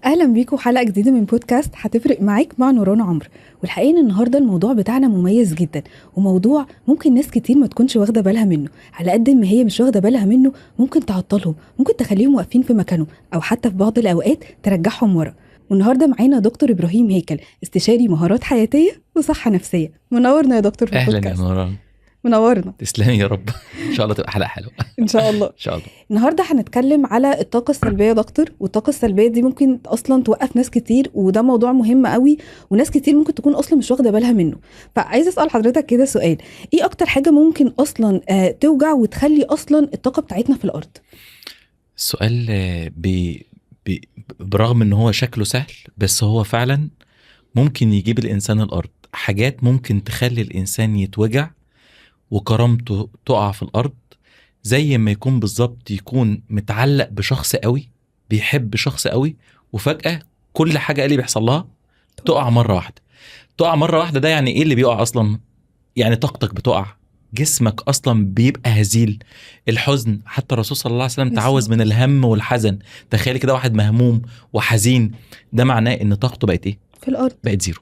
اهلا بيكم حلقه جديده من بودكاست هتفرق معاك مع نوران عمرو. والحقيقه ان النهارده الموضوع بتاعنا مميز جدا، وموضوع ممكن ناس كتير ما تكونش واخده بالها منه. على قد ما هي مش واخده بالها منه ممكن تعطلهم، ممكن تخليهم واقفين في مكانهم، او حتى في بعض الاوقات ترجعهم ورا. والنهارده معانا دكتور ابراهيم هيكل، استشاري مهارات حياتيه وصحه نفسيه. منورنا يا دكتور في اهلا يا البودكاست. نوران. منورنا. تسلمي يا رب. ان شاء الله تبقى حلقه حلوه. ان شاء الله. ان شاء الله. النهارده هنتكلم على الطاقه السلبيه يا دكتور، والطاقه السلبيه دي ممكن اصلا توقف ناس كتير، وده موضوع مهم قوي، وناس كتير ممكن تكون اصلا مش واخده بالها منه. فعايزه اسال حضرتك كده سؤال: ايه اكتر حاجه ممكن اصلا توجع وتخلي اصلا الطاقه بتاعتنا في الارض؟ السؤال برغم ان هو شكله سهل، بس هو فعلا ممكن يجيب الانسان الارض. حاجات ممكن تخلي الانسان يتوجع وكرامته تقع في الارض، زي ما يكون بالظبط يكون متعلق بشخص قوي، بيحب شخص قوي، وفجأة كل حاجة اللي بيحصل لها تقع مرة واحدة. تقع مرة واحدة، ده يعني ايه اللي بيقع اصلا؟ يعني طاقتك بتقع، جسمك اصلا بيبقى هزيل. الحزن، حتى الرسول صلى الله عليه وسلم تعوذ من الهم والحزن. تخيلي كده واحد مهموم وحزين، ده معناه ان طاقته بقت ايه؟ في الارض. بقت زيرو.